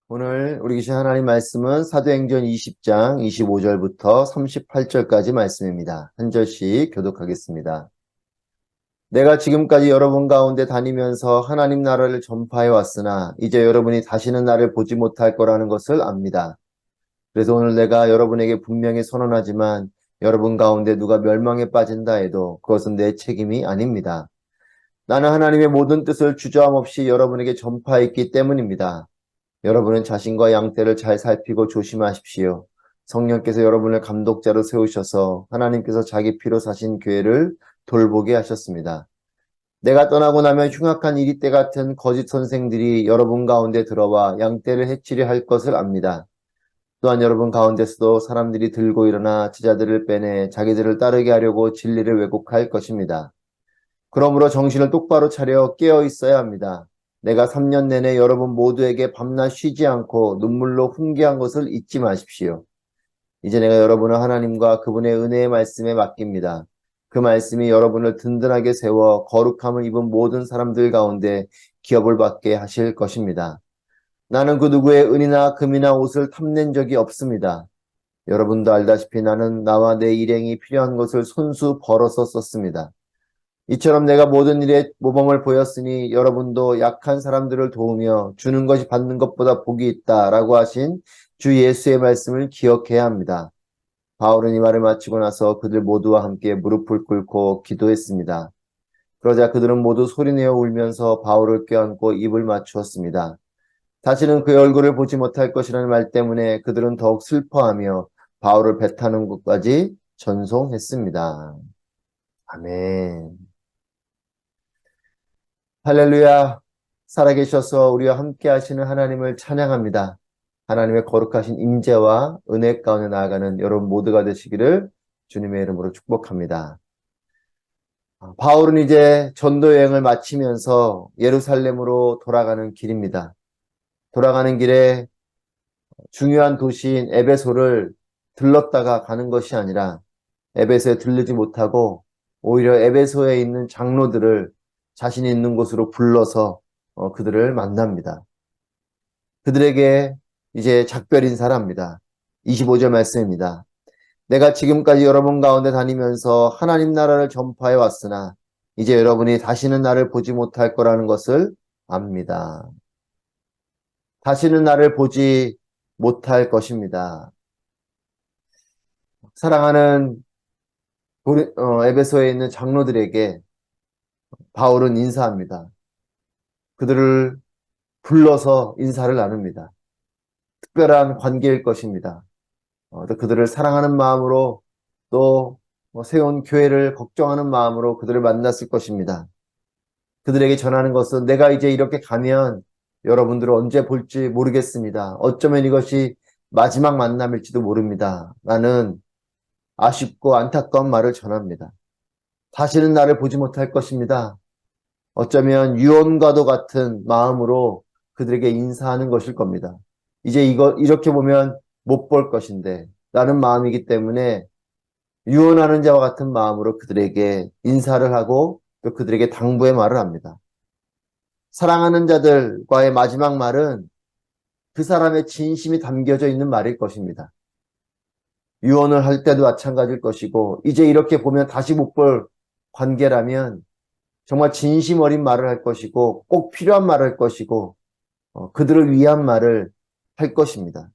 오늘 우리 계신 하나님 말씀은 사도행전 20장 25절부터 38절까지 말씀입니다. 한 절씩 교독하겠습니다. 내가 지금까지 여러분 가운데 다니면서 하나님 나라를 전파해 왔으나 이제 여러분이 다시는 나를 보지 못할 거라는 것을 압니다. 그래서 오늘 내가 여러분에게 분명히 선언하지만 여러분 가운데 누가 멸망에 빠진다 해도 그것은 내 책임이 아닙니다. 나는 하나님의 모든 뜻을 주저함 없이 여러분에게 전파했기 때문입니다. 여러분은 자신과 양떼를 잘 살피고 조심하십시오. 성령께서 여러분을 감독자로 세우셔서 하나님께서 자기 피로 사신 교회를 돌보게 하셨습니다. 내가 떠나고 나면 흉악한 이리떼 같은 거짓 선생들이 여러분 가운데 들어와 양떼를 해치려 할 것을 압니다. 또한 여러분 가운데서도 사람들이 들고 일어나 제자들을 빼내 자기들을 따르게 하려고 진리를 왜곡할 것입니다. 그러므로 정신을 똑바로 차려 깨어 있어야 합니다. 내가 3년 내내 여러분 모두에게 밤낮 쉬지 않고 눈물로 훈계한 것을 잊지 마십시오. 이제 내가 여러분을 하나님과 그분의 은혜의 말씀에 맡깁니다. 그 말씀이 여러분을 든든하게 세워 거룩함을 입은 모든 사람들 가운데 기업을 받게 하실 것입니다. 나는 그 누구의 은이나 금이나 옷을 탐낸 적이 없습니다. 여러분도 알다시피 나는 나와 내 일행이 필요한 것을 손수 벌어서 썼습니다. 이처럼 내가 모든 일에 모범을 보였으니 여러분도 약한 사람들을 도우며 주는 것이 받는 것보다 복이 있다라고 하신 주 예수의 말씀을 기억해야 합니다. 바울은 이 말을 마치고 나서 그들 모두와 함께 무릎을 꿇고 기도했습니다. 그러자 그들은 모두 소리내어 울면서 바울을 껴안고 입을 맞추었습니다. 다시는 그의 얼굴을 보지 못할 것이라는 말 때문에 그들은 더욱 슬퍼하며 바울을 배타는 것까지 전송했습니다. 아멘. 할렐루야. 살아계셔서 우리와 함께 하시는 하나님을 찬양합니다. 하나님의 거룩하신 임재와 은혜 가운데 나아가는 여러분 모두가 되시기를 주님의 이름으로 축복합니다. 바울은 이제 전도 여행을 마치면서 예루살렘으로 돌아가는 길입니다. 돌아가는 길에 중요한 도시인 에베소를 들렀다가 가는 것이 아니라 에베소에 들르지 못하고 오히려 에베소에 있는 장로들을 자신이 있는 곳으로 불러서 그들을 만납니다. 그들에게 이제 작별 인사를 합니다. 25절 말씀입니다. 내가 지금까지 여러분 가운데 다니면서 하나님 나라를 전파해 왔으나 이제 여러분이 다시는 나를 보지 못할 거라는 것을 압니다. 다시는 나를 보지 못할 것입니다. 사랑하는 에베소에 있는 장로들에게 바울은 인사합니다. 그들을 불러서 인사를 나눕니다. 특별한 관계일 것입니다. 또 그들을 사랑하는 마음으로 또 세운 교회를 걱정하는 마음으로 그들을 만났을 것입니다. 그들에게 전하는 것은 내가 이제 이렇게 가면 여러분들을 언제 볼지 모르겠습니다. 어쩌면 이것이 마지막 만남일지도 모릅니다. 라는 아쉽고 안타까운 말을 전합니다. 다시는 나를 보지 못할 것입니다. 어쩌면 유언과도 같은 마음으로 그들에게 인사하는 것일 겁니다. 이제 이렇게 보면 못 볼 것인데 라는 마음이기 때문에 유언하는 자와 같은 마음으로 그들에게 인사를 하고 또 그들에게 당부의 말을 합니다. 사랑하는 자들과의 마지막 말은 그 사람의 진심이 담겨져 있는 말일 것입니다. 유언을 할 때도 마찬가지일 것이고 이제 이렇게 보면 다시 못 볼 관계라면 정말 진심 어린 말을 할 것이고 꼭 필요한 말을 할 것이고 그들을 위한 말을 할 것입니다.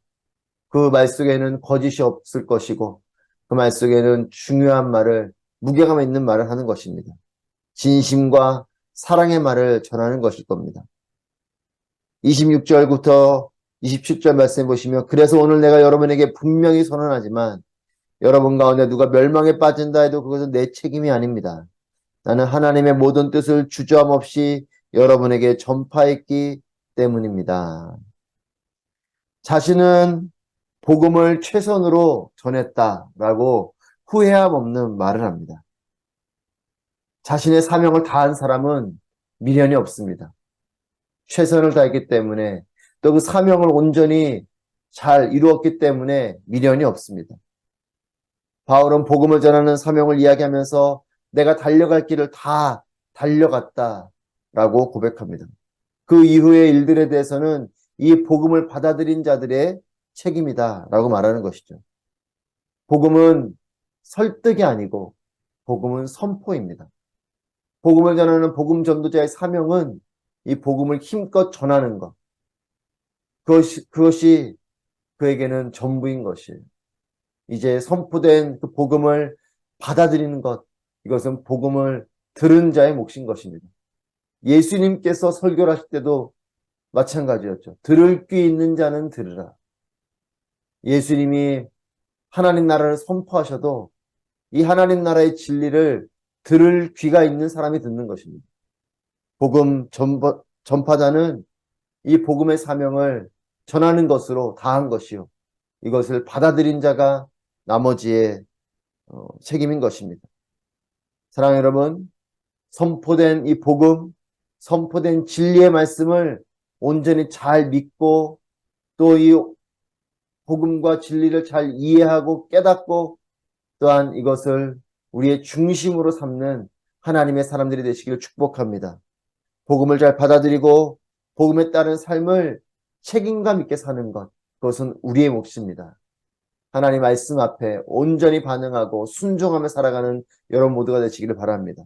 그 말 속에는 거짓이 없을 것이고 그 말 속에는 중요한 말을 무게감 있는 말을 하는 것입니다. 진심과 사랑의 말을 전하는 것일 겁니다. 26절부터 27절 말씀 보시면 그래서 오늘 내가 여러분에게 분명히 선언하지만 여러분 가운데 누가 멸망에 빠진다 해도 그것은 내 책임이 아닙니다. 나는 하나님의 모든 뜻을 주저함 없이 여러분에게 전파했기 때문입니다. 자신은 복음을 최선으로 전했다라고 후회함 없는 말을 합니다. 자신의 사명을 다한 사람은 미련이 없습니다. 최선을 다했기 때문에 또 그 사명을 온전히 잘 이루었기 때문에 미련이 없습니다. 바울은 복음을 전하는 사명을 이야기하면서 내가 달려갈 길을 다 달려갔다라고 고백합니다. 그 이후의 일들에 대해서는 이 복음을 받아들인 자들의 책임이다라고 말하는 것이죠. 복음은 설득이 아니고 복음은 선포입니다. 복음을 전하는 복음 전도자의 사명은 이 복음을 힘껏 전하는 것. 그것이 그에게는 전부인 것이에요. 이제 선포된 그 복음을 받아들이는 것. 이것은 복음을 들은 자의 몫인 것입니다. 예수님께서 설교를 하실 때도 마찬가지였죠. 들을 귀 있는 자는 들으라. 예수님이 하나님 나라를 선포하셔도 이 하나님 나라의 진리를 들을 귀가 있는 사람이 듣는 것입니다. 복음 전파자는 이 복음의 사명을 전하는 것으로 다한 것이요. 이것을 받아들인 자가 나머지의 책임인 것입니다. 사랑하는 여러분, 선포된 이 복음, 선포된 진리의 말씀을 온전히 잘 믿고 또 이 복음과 진리를 잘 이해하고 깨닫고 또한 이것을 우리의 중심으로 삼는 하나님의 사람들이 되시기를 축복합니다. 복음을 잘 받아들이고 복음에 따른 삶을 책임감 있게 사는 것, 그것은 우리의 몫입니다. 하나님 말씀 앞에 온전히 반응하고 순종하며 살아가는 여러분 모두가 되시기를 바랍니다.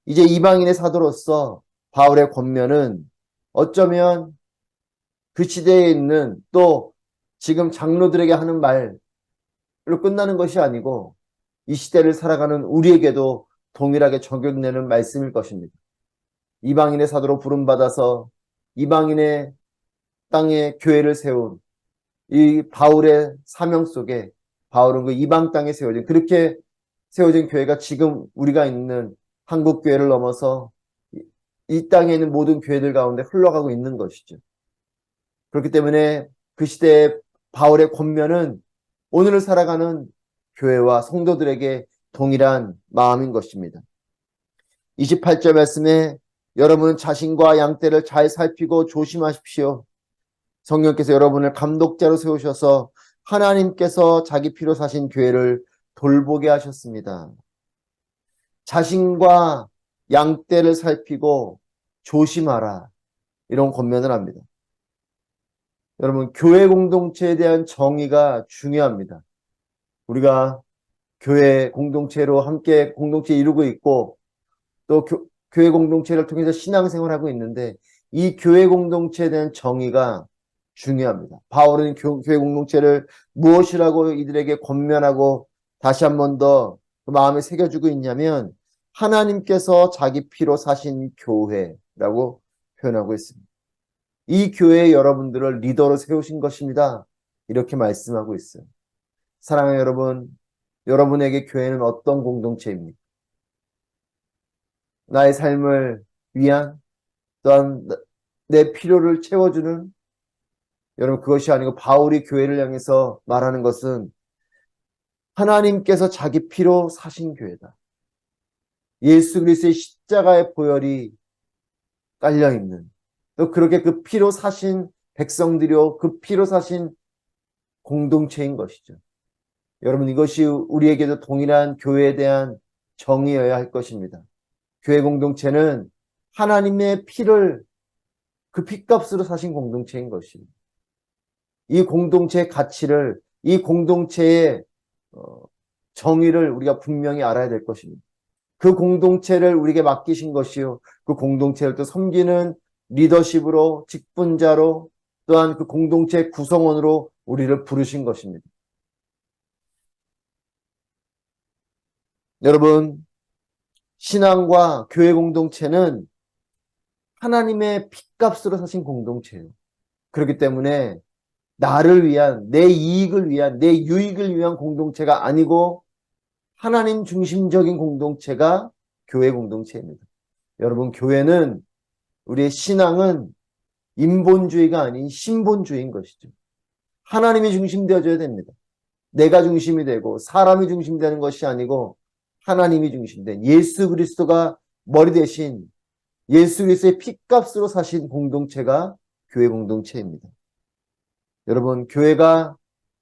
이제 이방인의 사도로서 바울의 권면은 어쩌면 그 시대에 있는 또 지금 장로들에게 하는 말로 끝나는 것이 아니고 이 시대를 살아가는 우리에게도 동일하게 적용되는 말씀일 것입니다. 이방인의 사도로 부름받아서 이방인의 땅에 교회를 세운 이 바울의 사명 속에 바울은 그 이방 땅에 세워진 그렇게 세워진 교회가 지금 우리가 있는 한국 교회를 넘어서 이 땅에 있는 모든 교회들 가운데 흘러가고 있는 것이죠. 그렇기 때문에 그 시대의 바울의 권면은 오늘을 살아가는 교회와 성도들에게 동일한 마음인 것입니다. 28절 말씀에 여러분은 자신과 양떼를 잘 살피고 조심하십시오. 성령께서 여러분을 감독자로 세우셔서 하나님께서 자기 피로 사신 교회를 돌보게 하셨습니다. 자신과 양떼를 살피고 조심하라. 이런 권면을 합니다. 여러분, 교회 공동체에 대한 정의가 중요합니다. 우리가 교회 공동체로 함께 공동체 이루고 있고 또 교회 공동체를 통해서 신앙생활하고 있는데 이 교회 공동체에 대한 정의가 중요합니다. 바울은 교회 공동체를 무엇이라고 이들에게 권면하고 다시 한 번 더 그 마음에 새겨주고 있냐면 하나님께서 자기 피로 사신 교회라고 표현하고 있습니다. 이 교회에 여러분들을 리더로 세우신 것입니다. 이렇게 말씀하고 있어요. 사랑하는 여러분, 여러분에게 교회는 어떤 공동체입니까? 나의 삶을 위한 또한 내 필요를 채워주는 여러분 그것이 아니고 바울이 교회를 향해서 말하는 것은 하나님께서 자기 피로 사신 교회다. 예수 그리스도의 십자가의 보혈이 깔려있는 또 그렇게 그 피로 사신 백성들이요 그 피로 사신 공동체인 것이죠. 여러분 이것이 우리에게도 동일한 교회에 대한 정의여야 할 것입니다. 교회 공동체는 하나님의 피를 그 피값으로 사신 공동체인 것입니다. 이 공동체의 가치를 이 공동체의 정의를 우리가 분명히 알아야 될 것입니다. 그 공동체를 우리에게 맡기신 것이요 그 공동체를 또 섬기는 리더십으로 직분자로 또한 그 공동체 구성원으로 우리를 부르신 것입니다. 여러분 신앙과 교회 공동체는 하나님의 핏값으로 사신 공동체예요. 그렇기 때문에 나를 위한 내 이익을 위한 내 유익을 위한 공동체가 아니고 하나님 중심적인 공동체가 교회 공동체입니다. 여러분 교회는 우리의 신앙은 인본주의가 아닌 신본주의인 것이죠. 하나님이 중심되어져야 됩니다. 내가 중심이 되고 사람이 중심되는 것이 아니고 하나님이 중심된 예수 그리스도가 머리 대신 예수 그리스도의 핏값으로 사신 공동체가 교회 공동체입니다. 여러분 교회가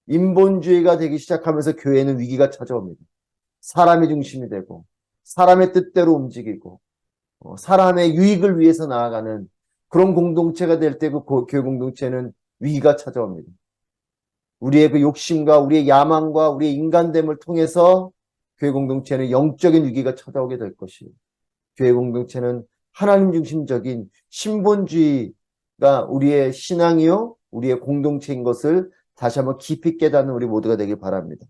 인본주의가 되기 시작하면서 교회는 위기가 찾아옵니다. 사람이 중심이 되고 사람의 뜻대로 움직이고 사람의 유익을 위해서 나아가는 그런 공동체가 될 때 그 교회 공동체는 위기가 찾아옵니다. 우리의 그 욕심과 우리의 야망과 우리의 인간됨을 통해서 교회 공동체는 영적인 위기가 찾아오게 될 것이에요. 교회 공동체는 하나님 중심적인 신본주의가 우리의 신앙이요, 우리의 공동체인 것을 다시 한번 깊이 깨닫는 우리 모두가 되길 바랍니다.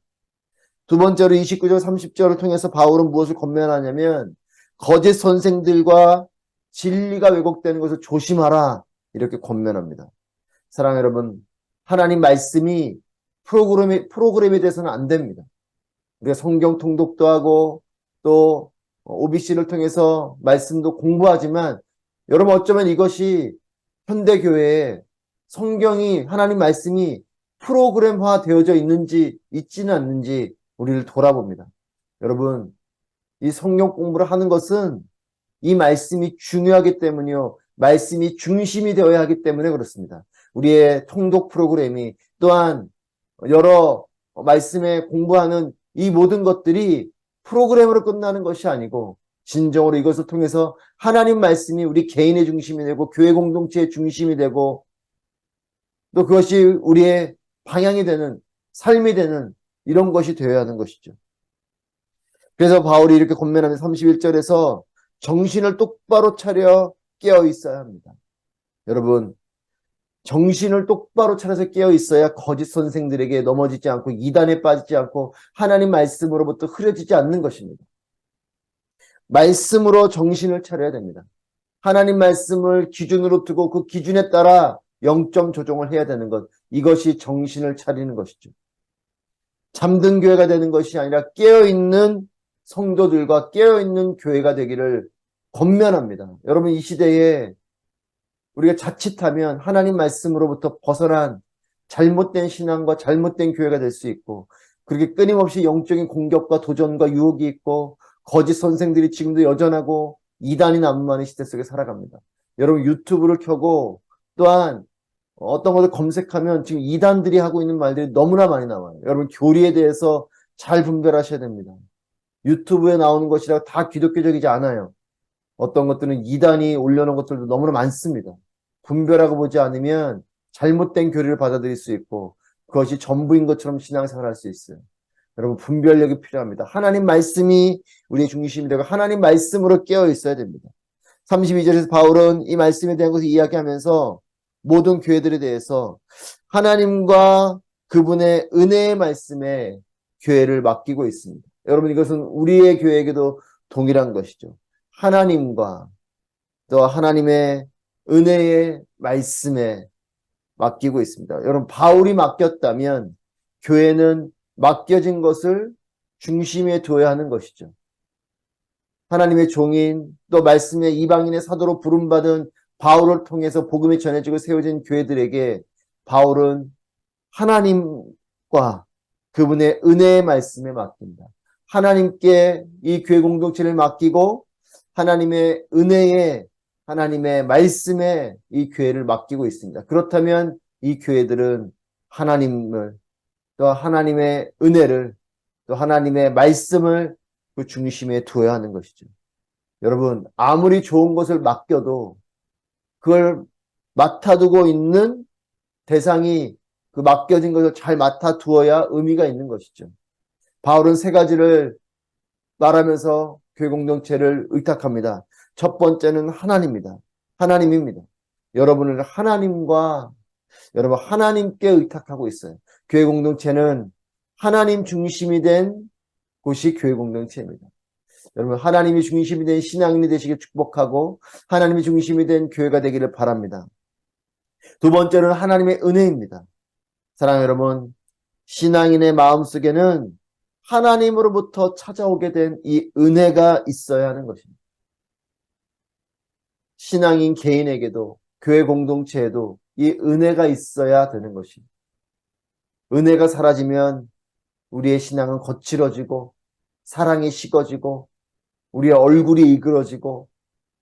두 번째로 29절 30절을 통해서 바울은 무엇을 권면하냐면 거짓 선생들과 진리가 왜곡되는 것을 조심하라 이렇게 권면합니다. 사랑하는 여러분, 하나님 말씀이 프로그램이 돼서는 안 됩니다. 우리가 성경 통독도 하고 또 OBC를 통해서 말씀도 공부하지만 여러분 어쩌면 이것이 현대교회에 성경이 하나님 말씀이 프로그램화 되어져 있는지 있지는 않는지 우리를 돌아봅니다. 여러분 이 성경 공부를 하는 것은 이 말씀이 중요하기 때문이요. 말씀이 중심이 되어야 하기 때문에 그렇습니다. 우리의 통독 프로그램이 또한 여러 말씀에 공부하는 이 모든 것들이 프로그램으로 끝나는 것이 아니고 진정으로 이것을 통해서 하나님 말씀이 우리 개인의 중심이 되고 교회 공동체의 중심이 되고 또 그것이 우리의 방향이 되는 삶이 되는 이런 것이 되어야 하는 것이죠. 그래서 바울이 이렇게 권면하는 31절에서 정신을 똑바로 차려 깨어 있어야 합니다. 여러분 정신을 똑바로 차려서 깨어 있어야 거짓 선생들에게 넘어지지 않고 이단에 빠지지 않고 하나님 말씀으로부터 흐려지지 않는 것입니다. 말씀으로 정신을 차려야 됩니다. 하나님 말씀을 기준으로 두고 그 기준에 따라 영점 조정을 해야 되는 것. 이것이 정신을 차리는 것이죠. 잠든 교회가 되는 것이 아니라 깨어있는 성도들과 깨어있는 교회가 되기를 권면합니다. 여러분 이 시대에 우리가 자칫하면 하나님 말씀으로부터 벗어난 잘못된 신앙과 잘못된 교회가 될 수 있고 그렇게 끊임없이 영적인 공격과 도전과 유혹이 있고 거짓 선생들이 지금도 여전하고 이단이 난무하는 시대 속에 살아갑니다. 여러분 유튜브를 켜고 또한 어떤 것을 검색하면 지금 이단들이 하고 있는 말들이 너무나 많이 나와요. 여러분 교리에 대해서 잘 분별하셔야 됩니다. 유튜브에 나오는 것이라 다 기독교적이지 않아요. 어떤 것들은 이단이 올려놓은 것들도 너무나 많습니다. 분별하고 보지 않으면 잘못된 교리를 받아들일 수 있고 그것이 전부인 것처럼 신앙생활을 할 수 있어요. 여러분 분별력이 필요합니다. 하나님 말씀이 우리의 중심이 되고 하나님 말씀으로 깨어 있어야 됩니다. 32절에서 바울은 이 말씀에 대한 것을 이야기하면서 모든 교회들에 대해서 하나님과 그분의 은혜의 말씀에 교회를 맡기고 있습니다. 여러분 이것은 우리의 교회에게도 동일한 것이죠. 하나님과 또 하나님의 은혜의 말씀에 맡기고 있습니다. 여러분 바울이 맡겼다면 교회는 맡겨진 것을 중심에 두어야 하는 것이죠. 하나님의 종인 또 말씀의 이방인의 사도로 부름받은 바울을 통해서 복음이 전해지고 세워진 교회들에게 바울은 하나님과 그분의 은혜의 말씀에 맡긴다. 하나님께 이 교회 공동체를 맡기고 하나님의 은혜에 하나님의 말씀에 이 교회를 맡기고 있습니다. 그렇다면 이 교회들은 하나님을 또 하나님의 은혜를 또 하나님의 말씀을 그 중심에 두어야 하는 것이죠. 여러분 아무리 좋은 것을 맡겨도 그걸 맡아두고 있는 대상이 그 맡겨진 것을 잘 맡아두어야 의미가 있는 것이죠. 바울은 세 가지를 말하면서 교회 공동체를 의탁합니다. 첫 번째는 하나님입니다. 하나님입니다. 여러분은 여러분 하나님께 의탁하고 있어요. 교회 공동체는 하나님 중심이 된 곳이 교회 공동체입니다. 여러분 하나님이 중심이 된 신앙인이 되시길 축복하고 하나님이 중심이 된 교회가 되기를 바랍니다. 두 번째는 하나님의 은혜입니다. 사랑하는 여러분, 신앙인의 마음속에는 하나님으로부터 찾아오게 된 이 은혜가 있어야 하는 것입니다. 신앙인 개인에게도 교회 공동체에도 이 은혜가 있어야 되는 것입니다. 은혜가 사라지면 우리의 신앙은 거칠어지고 사랑이 식어지고 우리의 얼굴이 이그러지고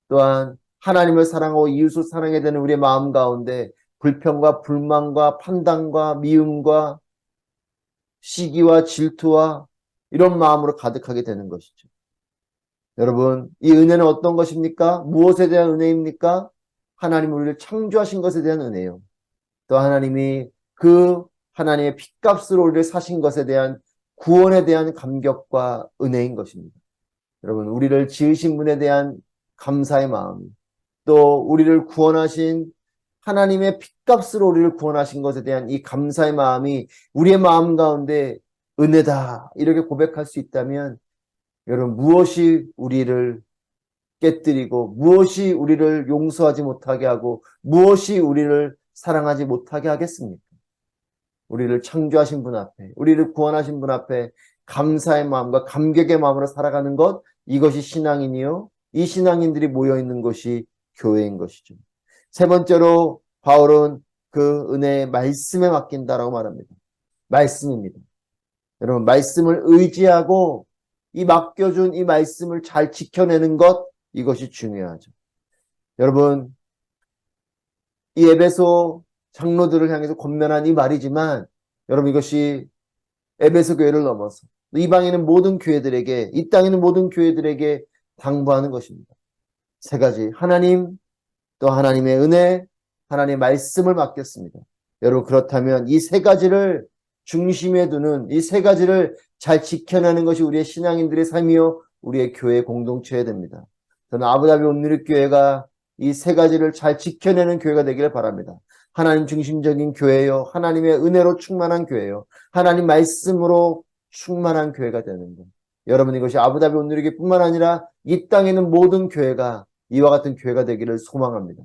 또한 하나님을 사랑하고 이웃을 사랑해야 되는 우리의 마음 가운데 불평과 불만과 판단과 미움과 시기와 질투와 이런 마음으로 가득하게 되는 것이죠. 여러분 이 은혜는 어떤 것입니까? 무엇에 대한 은혜입니까? 하나님 우리를 창조하신 것에 대한 은혜요. 또 하나님이 그 하나님의 핏값으로 우리를 사신 것에 대한 구원에 대한 감격과 은혜인 것입니다. 여러분, 우리를 지으신 분에 대한 감사의 마음, 또 우리를 구원하신 하나님의 핏값으로 우리를 구원하신 것에 대한 이 감사의 마음이 우리의 마음 가운데 은혜다 이렇게 고백할 수 있다면 여러분, 무엇이 우리를 깨뜨리고 무엇이 우리를 용서하지 못하게 하고 무엇이 우리를 사랑하지 못하게 하겠습니까? 우리를 창조하신 분 앞에, 우리를 구원하신 분 앞에 감사의 마음과 감격의 마음으로 살아가는 것, 이것이 신앙이니요. 이 신앙인들이 모여있는 것이 교회인 것이죠. 세 번째로 바울은 그 은혜의 말씀에 맡긴다라고 말합니다. 말씀입니다. 여러분, 말씀을 의지하고 이 맡겨준 이 말씀을 잘 지켜내는 것, 이것이 중요하죠. 여러분, 이 에베소 장로들을 향해서 권면한 이 말이지만 여러분, 이것이 에베소 교회를 넘어서 이방에 있는 모든 교회들에게, 이 땅에 있는 모든 교회들에게 당부하는 것입니다. 세 가지, 하나님, 또 하나님의 은혜, 하나님의 말씀을 맡겼습니다. 여러분, 그렇다면 이 세 가지를 중심에 두는, 이 세 가지를 잘 지켜내는 것이 우리의 신앙인들의 삶이요, 우리의 교회 공동체여야 됩니다. 저는 아부다비 온누리교회가 이 세 가지를 잘 지켜내는 교회가 되기를 바랍니다. 하나님 중심적인 교회요, 하나님의 은혜로 충만한 교회요, 하나님 말씀으로 충만한 교회가 되는 것. 여러분, 이것이 아부다비 온누리교회뿐만 아니라 이 땅에 있는 모든 교회가 이와 같은 교회가 되기를 소망합니다.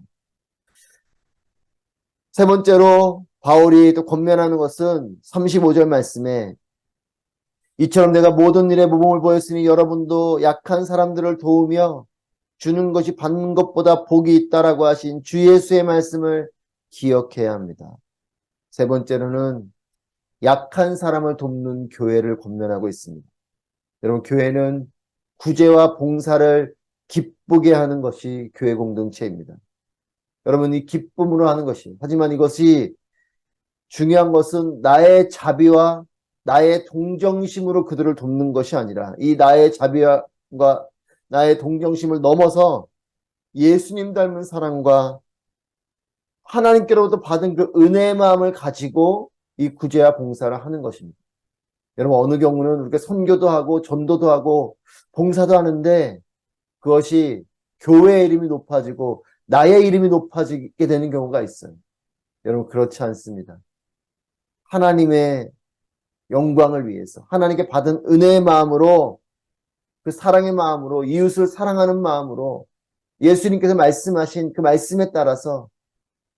세 번째로 바울이 또 권면하는 것은 35절 말씀에 이처럼 내가 모든 일에 모범을 보였으니 여러분도 약한 사람들을 도우며 주는 것이 받는 것보다 복이 있다라고 하신 주 예수의 말씀을 기억해야 합니다. 세 번째로는 약한 사람을 돕는 교회를 권면하고 있습니다. 여러분, 교회는 구제와 봉사를 기쁘게 하는 것이 교회 공동체입니다. 여러분, 이 기쁨으로 하는 것이, 하지만 이것이 중요한 것은 나의 자비와 나의 동정심으로 그들을 돕는 것이 아니라 이 나의 자비와 나의 동정심을 넘어서 예수님 닮은 사랑과 하나님께로부터 받은 그 은혜의 마음을 가지고 이 구제와 봉사를 하는 것입니다. 여러분, 어느 경우는 이렇게 선교도 하고 전도도 하고 봉사도 하는데 그것이 교회의 이름이 높아지고 나의 이름이 높아지게 되는 경우가 있어요. 여러분, 그렇지 않습니다. 하나님의 영광을 위해서 하나님께 받은 은혜의 마음으로, 그 사랑의 마음으로, 이웃을 사랑하는 마음으로 예수님께서 말씀하신 그 말씀에 따라서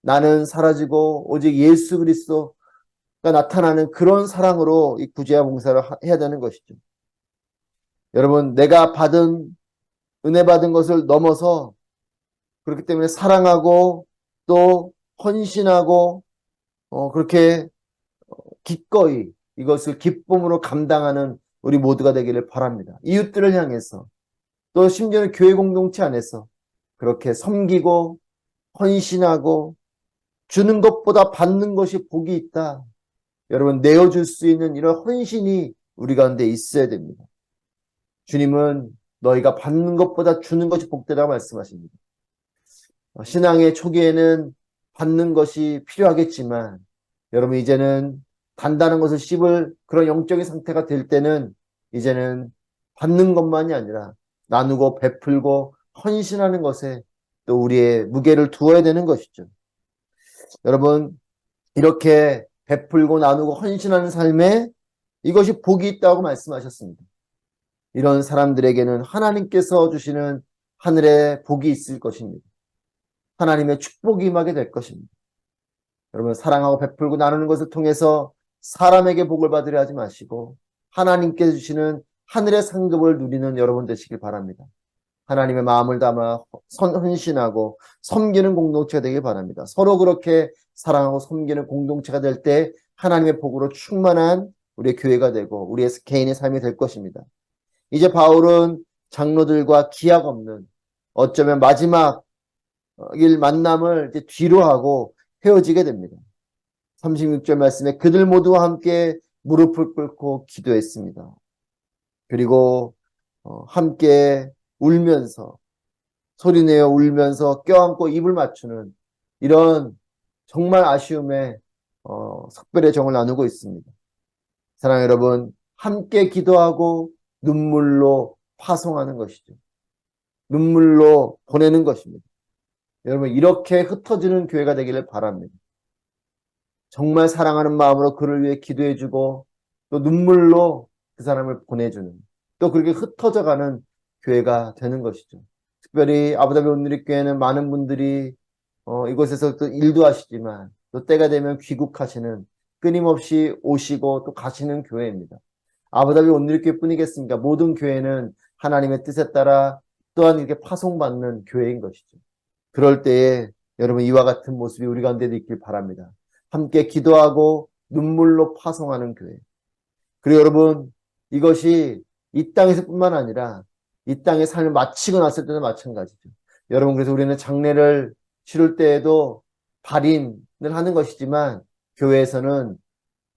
나는 사라지고 오직 예수 그리스도가 나타나는 그런 사랑으로 이 구제와 봉사를 해야 되는 것이죠. 여러분, 내가 받은 은혜 받은 것을 넘어서 그렇기 때문에 사랑하고 또 헌신하고 그렇게 기꺼이 이것을 기쁨으로 감당하는 우리 모두가 되기를 바랍니다. 이웃들을 향해서 또 심지어는 교회 공동체 안에서 그렇게 섬기고 헌신하고 주는 것보다 받는 것이 복이 있다. 여러분, 내어줄 수 있는 이런 헌신이 우리 가운데 있어야 됩니다. 주님은 너희가 받는 것보다 주는 것이 복되다고 말씀하십니다. 신앙의 초기에는 받는 것이 필요하겠지만 여러분, 이제는 단단한 것을 씹을 그런 영적인 상태가 될 때는 이제는 받는 것만이 아니라 나누고 베풀고 헌신하는 것에 또 우리의 무게를 두어야 되는 것이죠. 여러분, 이렇게 베풀고 나누고 헌신하는 삶에 이것이 복이 있다고 말씀하셨습니다. 이런 사람들에게는 하나님께서 주시는 하늘의 복이 있을 것입니다. 하나님의 축복이 임하게 될 것입니다. 여러분, 사랑하고 베풀고 나누는 것을 통해서 사람에게 복을 받으려 하지 마시고 하나님께서 주시는 하늘의 상급을 누리는 여러분 되시길 바랍니다. 하나님의 마음을 담아 헌신하고 섬기는 공동체가 되길 바랍니다. 서로 그렇게 사랑하고 섬기는 공동체가 될 때 하나님의 복으로 충만한 우리의 교회가 되고 우리의 개인의 삶이 될 것입니다. 이제 바울은 장로들과 기약 없는 어쩌면 마지막 일 만남을 이제 뒤로 하고 헤어지게 됩니다. 36절 말씀에 그들 모두와 함께 무릎을 꿇고 기도했습니다. 그리고 함께 울면서 소리내어 울면서 껴안고 입을 맞추는 이런 정말 아쉬움에 석별의 정을 나누고 있습니다. 사랑하는 여러분, 함께 기도하고 눈물로 파송하는 것이죠. 눈물로 보내는 것입니다. 여러분, 이렇게 흩어지는 교회가 되기를 바랍니다. 정말 사랑하는 마음으로 그를 위해 기도해주고 또 눈물로 그 사람을 보내주는 또 그렇게 흩어져가는 교회가 되는 것이죠. 특별히 아부다비 온누리교회는 많은 분들이 이곳에서 또 일도 하시지만 또 때가 되면 귀국하시는 끊임없이 오시고 또 가시는 교회입니다. 아부다비 온누리교회 뿐이겠습니까? 모든 교회는 하나님의 뜻에 따라 또한 이렇게 파송받는 교회인 것이죠. 그럴 때에 여러분 이와 같은 모습이 우리 가운데도 있길 바랍니다. 함께 기도하고 눈물로 파송하는 교회. 그리고 여러분 이것이 이 땅에서뿐만 아니라 이 땅의 삶을 마치고 났을 때도 마찬가지죠. 여러분 그래서 우리는 장례를 치를 때에도 발인을 하는 것이지만 교회에서는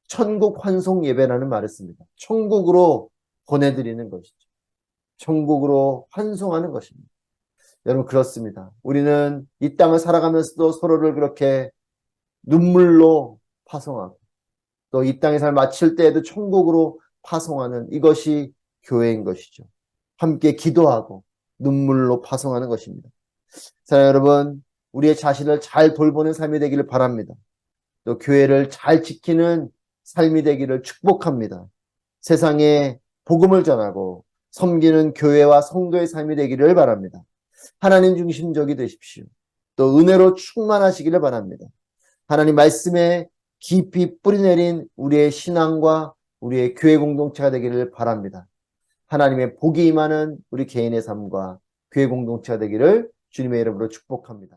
천국 환송 예배라는 말을 씁니다. 천국으로 보내드리는 것이죠. 천국으로 환송하는 것입니다. 여러분 그렇습니다. 우리는 이 땅을 살아가면서도 서로를 그렇게 눈물로 파송하고 또 이 땅의 삶을 마칠 때에도 천국으로 파송하는 이것이 교회인 것이죠. 함께 기도하고 눈물로 파송하는 것입니다. 사랑하는 여러분, 우리의 자신을 잘 돌보는 삶이 되기를 바랍니다. 또 교회를 잘 지키는 삶이 되기를 축복합니다. 세상에 복음을 전하고 섬기는 교회와 성도의 삶이 되기를 바랍니다. 하나님 중심적이 되십시오. 또 은혜로 충만하시기를 바랍니다. 하나님 말씀에 깊이 뿌리내린 우리의 신앙과 우리의 교회 공동체가 되기를 바랍니다. 하나님의 복이 임하는 우리 개인의 삶과 교회 공동체가 되기를 주님의 이름으로 축복합니다.